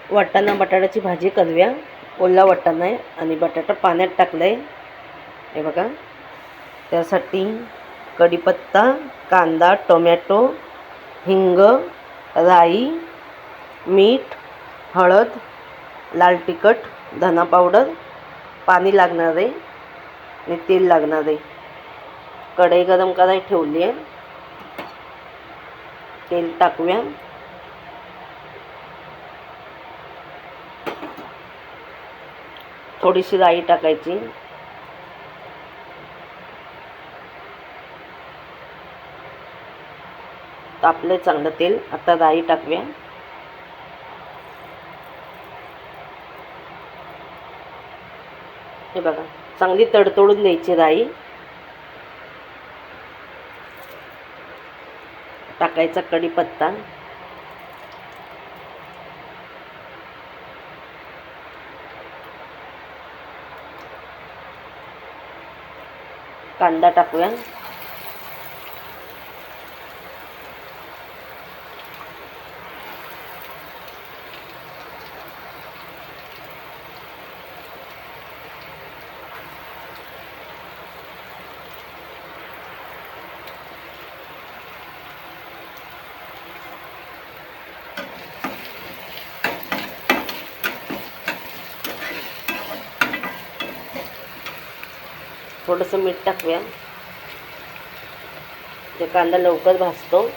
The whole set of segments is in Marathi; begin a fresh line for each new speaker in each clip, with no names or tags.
वाटाणा बटाट्याची भाजी करूया. ओला वाटाणा आहे आणि बटाटा पाण्यात टाकला आहे. हे बघा, त्यासाठी कढीपत्ता, कांदा, टोमॅटो, हिंग, राई, मीठ, हळद, लाल तिखट, धना पावडर, पाणी लागणार आहे आणि तेल लागणार आहे. कढई गरम करायला ठेवली आहे. तेल टाकूया. थोडीशी राई टाकायची. तापलं चांगलं तेल. आता राई टाकूया. हे बघा, चांगली तडतडून द्यायची राई. टाकायचा कढीपत्ता, कांदा टाकूया. थोडंसं मीठ टाकूया. ते कांदा लवकर भाजतो.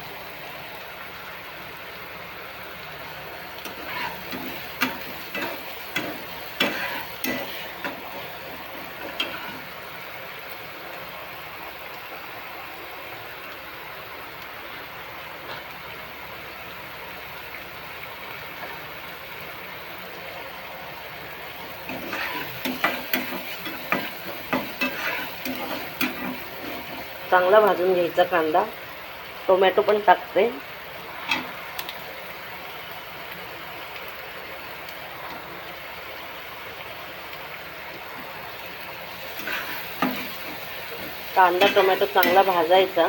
चांगला भाजून घ्यायचा कांदा. टोमॅटो पण टाकते. कांदा टोमॅटो चांगला भाजायचा.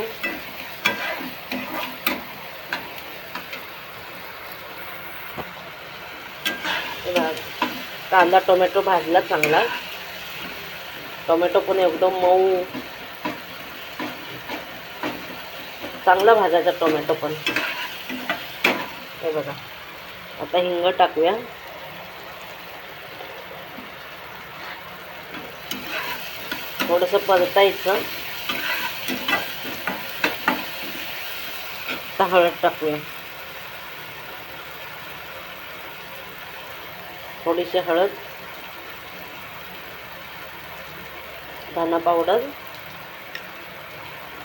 कांदा टोमॅटो भाजला चांगला. टोमॅटो पण एकदम मऊ चांगला भाजायचा टोमॅटो पण. हे बघा, आता हिंग टाकूया. थोडंसं परतायचं. आता हळद टाकूया. थोडीशी हळद, धना पावडर,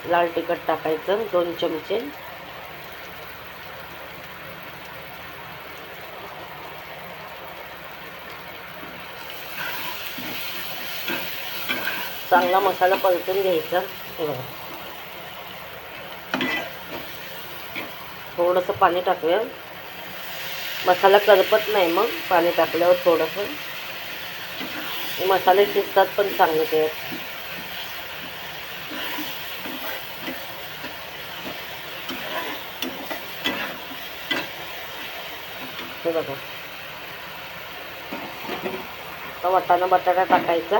लाल तिखट टाकायचं 2 चमचे. चांगला मसाला परतून घ्यायचा. थोडंसं पाणी टाकूया. मसाला करपत नाही मग पाणी टाकल्यावर. थोडंसं मसाले शिजतात पण चांगले ते. हे बघा, आता वाटाणा बटाटा टाकायचा.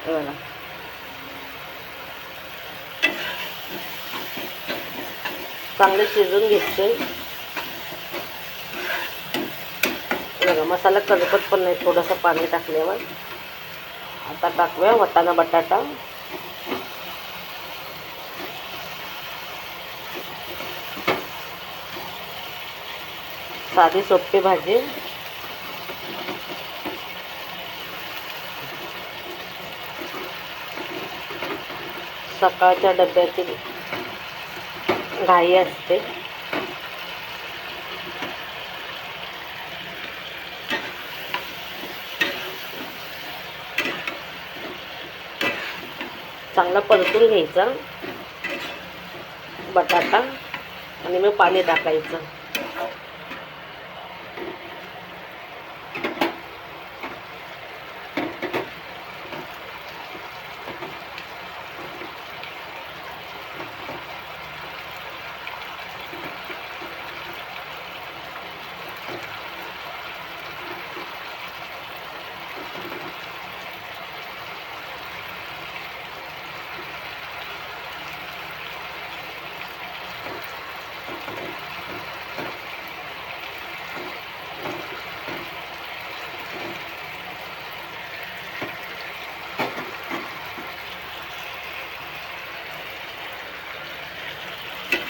हे बघा, चांगले शिजून घ्यायचे. बघा, मसाला करपत पण नाही थोडंसं पाणी टाकल्यावर. आता टाकूया वाटाणा बटाटा. साधी सोपी भाजी. सकाळच्या डब्याची घाई असते. चांगला परतून घ्यायचा बटाटा आणि मग पाणी टाकायचं.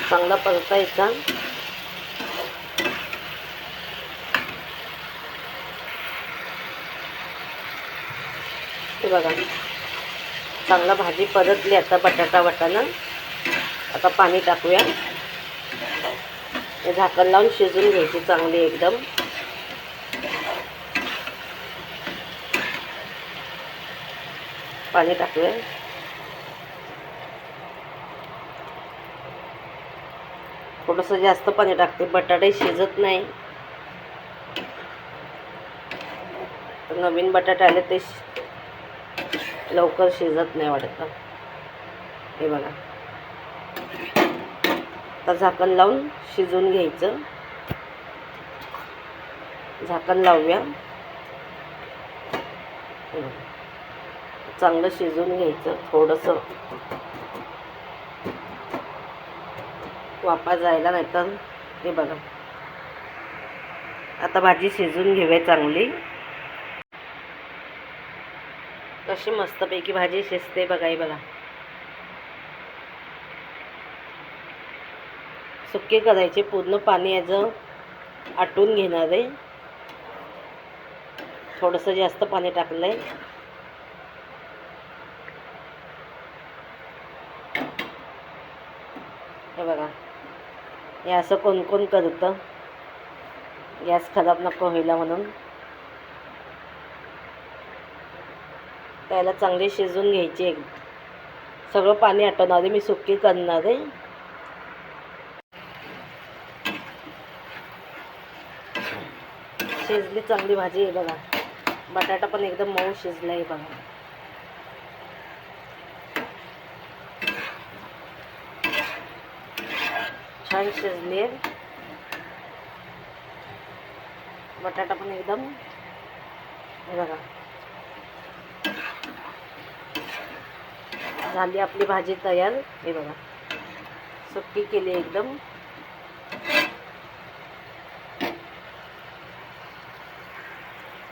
चांगला परतायचा. हे बघा चांगला भाजी परतली. आता बटाटा वाटाणा. आता पाणी टाकूया. हे झाकण लावून शिजून घ्यायची चांगली एकदम. पाणी टाकूया. थोडंसं जास्त पाणी टाकते, बटाटे शिजत नाही. तर नवीन बटाटे आले ते लवकर शिजत नाही वाटत. हे बघा आता झाकण लावून शिजवून घ्यायचं. झाकण लावूया. चांगलं शिजवून घ्यायचं. थोडंसं वाफा जायला, नाही तर हे बघा आता भाजी शिजवून घेऊया चांगली. कशी मस्तपैकी भाजी शिजते बघा. हे बघा सुके करायचे, पूर्ण पाणी याचं आटून घेणार आहे. थोडंसं जास्त पाणी टाकलंय. हे बघा हे असं कोण कोण करतं, गॅस खराब नको व्हायला म्हणून. त्याला चांगली शिजवून घ्यायची. सगळं पाणी आटवणार आहे. मी सुकी करणार आहे. शिजली चांगली भाजी. आहे बघा बटाटा पण एकदम मऊ शिजला आहे बघा. छान शिजली आहे. बटाटा पण एकदम. हे बघा झाली आपली भाजी तयार. हे बघा सुकी केली एकदम.